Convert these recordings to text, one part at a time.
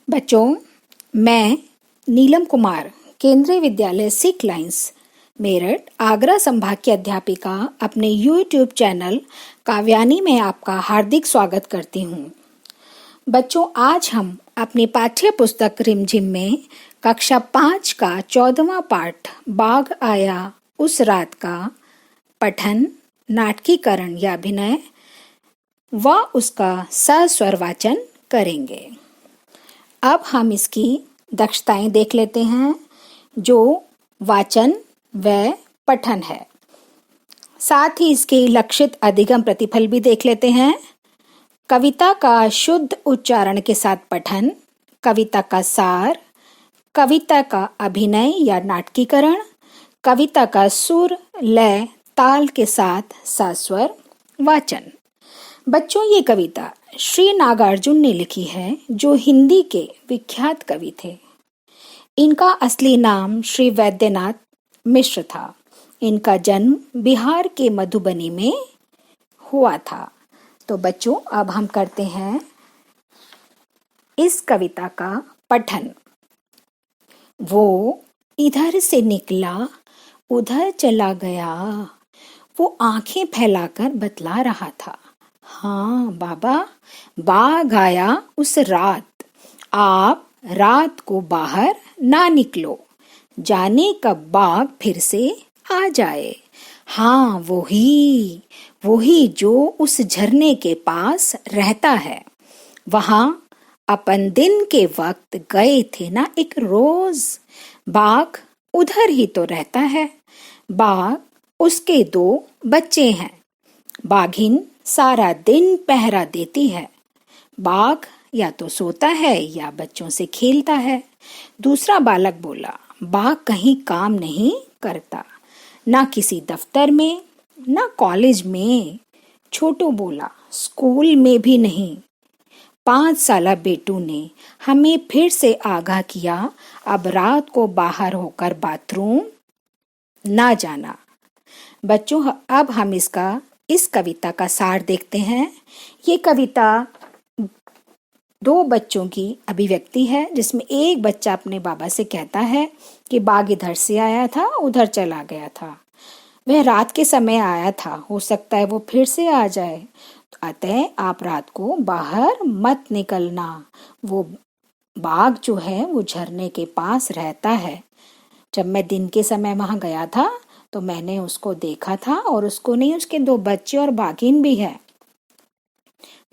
बच्चों, मैं नीलम कुमार केंद्रीय विद्यालय सिक लाइन्स मेरठ आगरा संभाग की अध्यापिका अपने YouTube चैनल काव्यानी में आपका हार्दिक स्वागत करती हूँ। बच्चों, आज हम अपनी पाठ्य पुस्तक रिमझिम में कक्षा 5 का 14वां पाठ बाघ आया उस रात का पठन, नाटकीकरण या अभिनय व उसका सस्वर वाचन करेंगे। अब हम इसकी दक्षताएं देख लेते हैं, जो वाचन व पठन है। साथ ही इसके लक्षित अधिगम प्रतिफल भी देख लेते हैं। कविता का शुद्ध उच्चारण के साथ पठन, कविता का सार, कविता का अभिनय या नाटकीकरण, कविता का सुर, लय, ताल के साथ सस्वर वाचन। बच्चों, ये कविता श्री नागार्जुन ने लिखी है, जो हिंदी के विख्यात कवि थे। इनका असली नाम श्री वैद्यनाथ मिश्र था। इनका जन्म बिहार के मधुबनी में हुआ था। तो बच्चों, अब हम करते हैं इस कविता का पठन। वो इधर से निकला, उधर चला गया, वो आंखें फैलाकर बतला रहा था। हाँ बाबा, बाघ आया उस रात, आप रात को बाहर ना निकलो, जाने कब बाघ फिर से आ जाए। हाँ, वही जो उस झरने के पास रहता है। वहां अपन दिन के वक्त गए थे ना एक रोज। बाघ उधर ही तो रहता है। बाघ उसके 2 बच्चे हैं। बाघिन सारा दिन पहरा देती है। बाघ या तो सोता है या बच्चों से खेलता है। दूसरा बालक बोला, बाघ कहीं काम नहीं करता, ना किसी दफ्तर में, ना कॉलेज में। छोटू बोला, स्कूल में भी नहीं। 5 साला बेटू ने हमें फिर से आगाह किया, अब रात को बाहर होकर बाथरूम ना जाना। बच्चों, अब हम इस कविता का सार देखते हैं। ये कविता 2 बच्चों की अभिव्यक्ति है, जिसमें एक बच्चा अपने बाबा से कहता है कि बाघ इधर से आया था, उधर चला गया था। वह रात के समय आया था, हो सकता है वो फिर से आ जाए, अतः आप रात को बाहर मत निकलना। वो बाघ जो है वो झरने के पास रहता है। जब मैं दिन के समय वहां गया था तो मैंने उसको देखा था, और उसको नहीं, उसके 2 बच्चे और बाघिन भी है।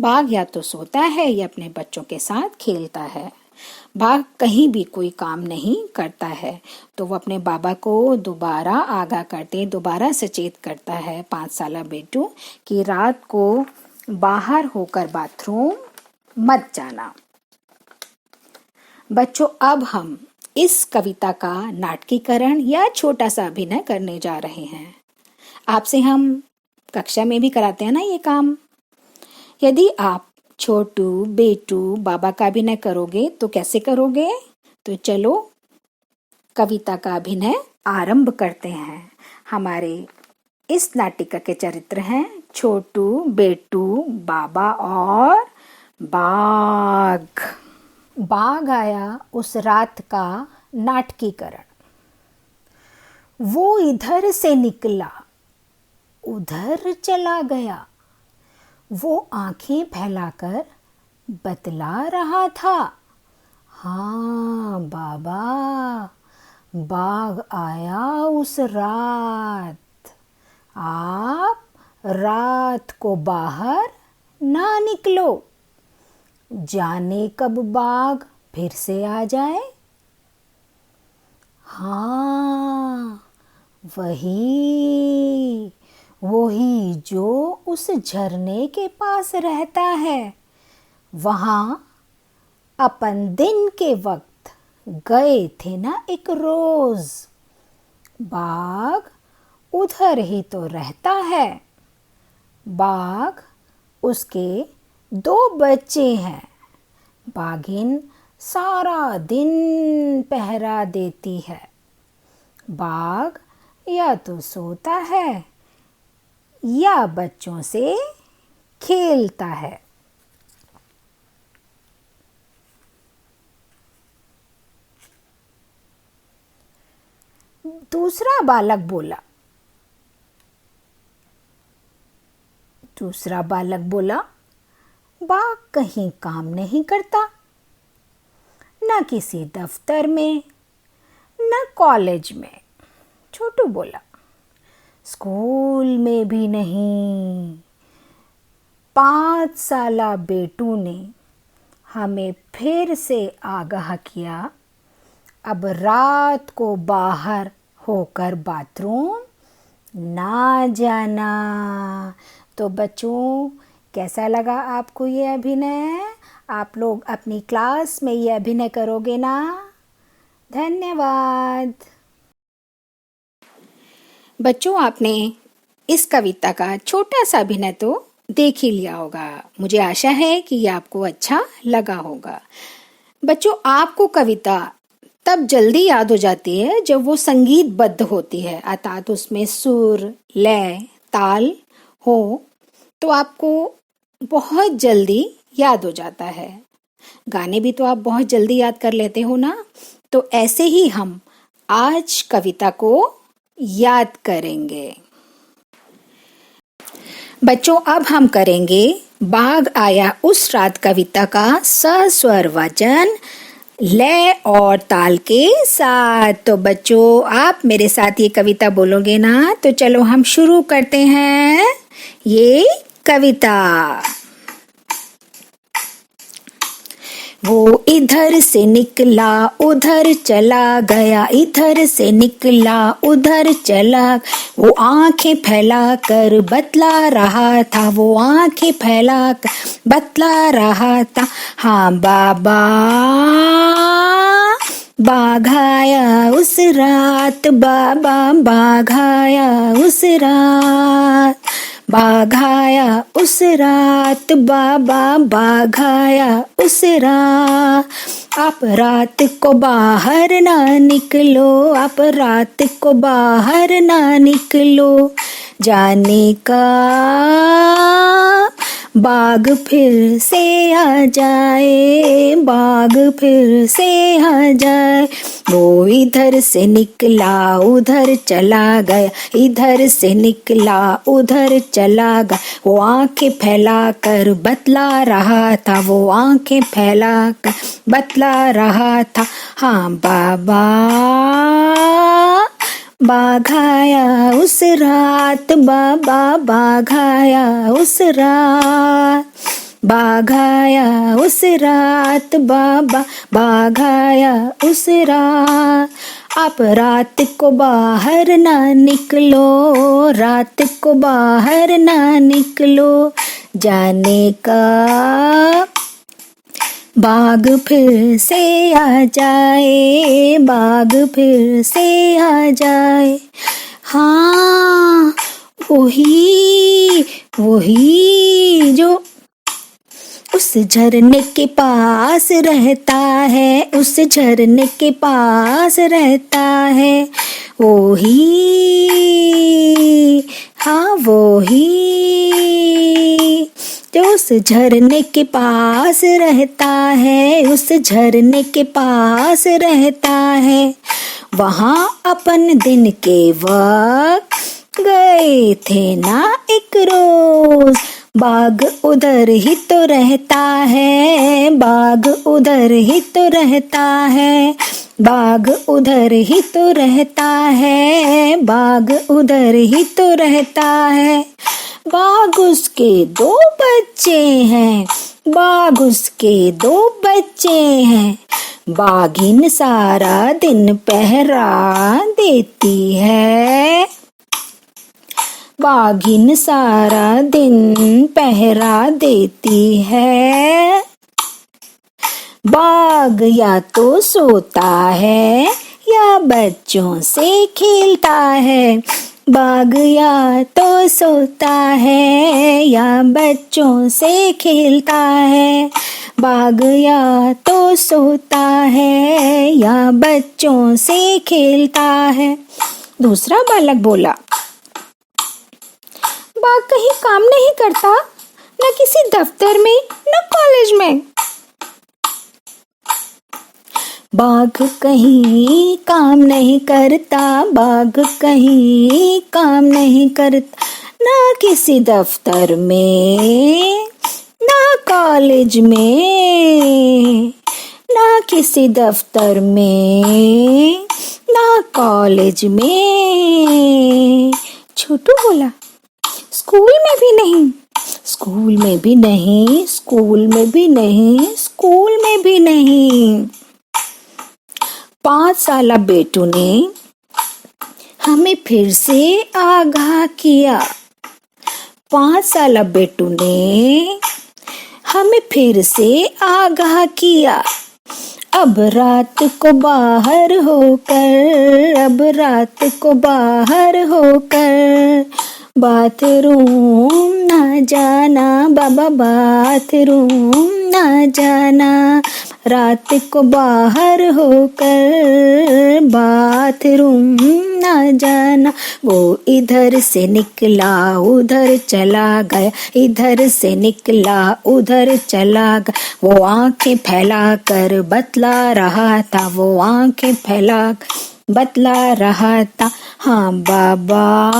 बाघ या तो सोता है या अपने बच्चों के साथ खेलता है। बाघ कहीं भी कोई काम नहीं करता है। तो वो अपने बाबा को दोबारा आगाह करते, दोबारा सचेत करता है 5 साला बेटू कि रात को बाहर होकर बाथरूम मत जाना। बच्चों, अब हम इस कविता का नाटकीकरण या छोटा सा अभिनय करने जा रहे हैं। आपसे हम कक्षा में भी कराते हैं ना ये काम। यदि आप छोटू, बेटू, बाबा का अभिनय करोगे तो कैसे करोगे? तो चलो कविता का अभिनय आरंभ करते हैं। हमारे इस नाटिका के चरित्र हैं छोटू, बेटू, बाबा और बाघ। बाघ आया उस रात का नाटकीकरण। वो इधर से निकला, उधर चला गया, वो आंखें फैलाकर बतला रहा था। हाँ बाबा, बाघ आया उस रात, आप रात को बाहर ना निकलो, जाने कब बाघ फिर से आ जाए। हाँ, वही जो उस झरने के पास रहता है। वहां अपन दिन के वक्त गए थे ना एक रोज। बाघ उधर ही तो रहता है। बाघ उसके 2 बच्चे हैं। बाघिन सारा दिन पहरा देती है। बाघ या तो सोता है या बच्चों से खेलता है। दूसरा बालक बोला। दूसरा बालक बोला, बाघ कहीं काम नहीं करता, न किसी दफ्तर में, न कॉलेज में। छोटू बोला, स्कूल में भी नहीं। 5 साला बेटू ने हमें फिर से आगाह किया, अब रात को बाहर होकर बाथरूम ना जाना। तो बच्चों, कैसा लगा आपको ये अभिनय? आप लोग अपनी क्लास में ये अभिनय करोगे ना? धन्यवाद। बच्चों, आपने इस कविता का छोटा सा अभिनय तो देख ही लिया होगा। मुझे आशा है कि ये आपको अच्छा लगा होगा। बच्चों, आपको कविता तब जल्दी याद हो जाती है जब वो संगीतबद्ध होती है, अर्थात उसमें सुर, लय, ताल हो, तो आपको बहुत जल्दी याद हो जाता है। गाने भी तो आप बहुत जल्दी याद कर लेते हो ना। तो ऐसे ही हम आज कविता को याद करेंगे। बच्चों, अब हम करेंगे बाघ आया उस रात कविता का सस्वर वाचन लय और ताल के साथ। तो बच्चों, आप मेरे साथ ये कविता बोलोगे ना? तो चलो हम शुरू करते हैं ये कविता। वो इधर से निकला उधर चला गया, इधर से निकला उधर चला। वो आंखें फैला कर बतला रहा था, वो आंखें फैला कर बतला रहा था। हाँ बाबा, बाघ आया उस रात, बाबा बाघ आया उस रात, बाघ आया उस रात, बाबा बाघ आया उस रात। आप रात को बाहर ना निकलो, आप रात को बाहर ना निकलो, जाने का बाघ फिर से आ जाए, बाघ फिर से आ जाए। वो इधर से निकला उधर चला गया, इधर से निकला उधर चला गया। वो आंखें फैला कर बतला रहा था, वो आंखें फैला कर बतला रहा था। हाँ बाबा, बाघ आया उस रात, बाबा बाघ आया उस रात, बाघ आया उस रात, बाबा बाघ आया उस रात। आप रात को बाहर ना निकलो, रात को बाहर ना निकलो, जाने का बाघ फिर से आ जाए, बाघ फिर से आ जाए। हाँ, वही वही जो उस झरने के पास रहता है, उस झरने के पास रहता है। वही, हाँ वही जो उस झरने के पास रहता है, उस झरने के पास रहता है। वहाँ अपन दिन के वक्त गए थे ना एक रोज, बाघ उधर ही तो रहता है, बाघ उधर ही तो रहता है, बाघ उधर ही तो रहता है, बाघ उधर ही तो रहता है। बाघ उसके 2 बच्चे हैं, बाघ उसके 2 बच्चे हैं। बाघिन सारा दिन पहरा देती है, बाघिन सारा दिन पहरा देती है। बाघ या तो सोता है या बच्चों से खेलता है, बाघ या तो सोता है या बच्चों से खेलता है, बाघ या तो सोता है या बच्चों से खेलता है। दूसरा बालक बोला, बाघ कहीं काम नहीं करता, न किसी दफ्तर में न कॉलेज में। बाघ कहीं काम नहीं करता, बाघ कहीं काम नहीं करता, ना किसी दफ्तर में, ना कॉलेज में, ना किसी दफ्तर में, ना कॉलेज में। छोटू बोला, स्कूल में भी नहीं, स्कूल में भी नहीं, स्कूल में भी नहीं, स्कूल में भी नहीं। 5 साला बेटू ने हमें फिर से आगाह किया, 5 साला बेटू ने हमें फिर से आगाह किया। अब रात को बाहर होकर, अब रात को बाहर होकर, बाथरूम ना जाना बाबा, बाथरूम ना जाना। रात को बाहर होकर बाथरूम ना जाना। वो इधर से निकला उधर चला गया, इधर से निकला उधर चला गया। वो आंखें फैला कर बतला रहा था, वो आंखें फैला बतला रहा था। हाँ बाबा,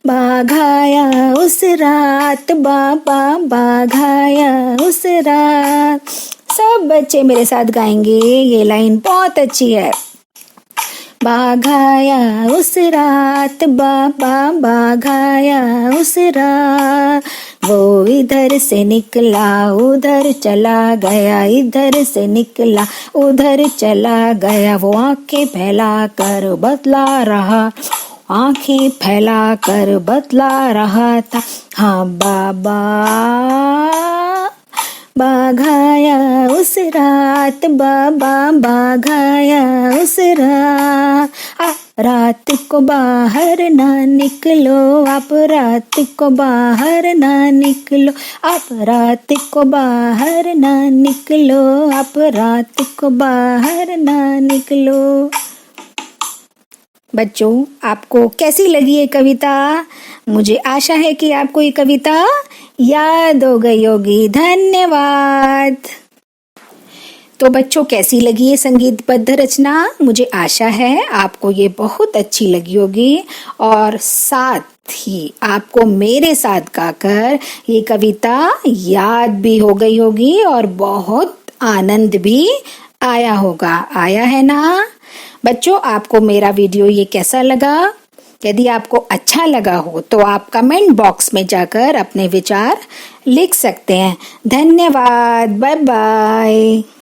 बाघ आया उस रात, बाबा बाघ आया उस रात। सब बच्चे मेरे साथ गाएंगे, ये लाइन बहुत अच्छी है। बाघ आया उस रात, बाबा बाघ आया उस रात। वो इधर से निकला उधर चला गया, इधर से निकला उधर चला गया। वो आंखें फैला कर बतला रहा, आंखें फैला कर बतला रहा था। हाँ बाबा, बाघ आया उस रात, बाबा बाघ आया उस रात। रात को बाहर ना निकलो आप, रात को बाहर ना निकलो आप, रात को बाहर ना निकलो आप, रात को बाहर ना निकलो। बच्चों, आपको कैसी लगी ये कविता? मुझे आशा है कि आपको ये कविता याद हो गई होगी। धन्यवाद। तो बच्चों, कैसी लगी ये संगीतबद्ध रचना? मुझे आशा है आपको ये बहुत अच्छी लगी होगी और साथ ही आपको मेरे साथ गाकर ये कविता याद भी हो गई होगी और बहुत आनंद भी आया होगा। आया है ना? बच्चों, आपको मेरा वीडियो ये कैसा लगा? यदि आपको अच्छा लगा हो तो आप कमेंट बॉक्स में जाकर अपने विचार लिख सकते हैं। धन्यवाद। Bye bye.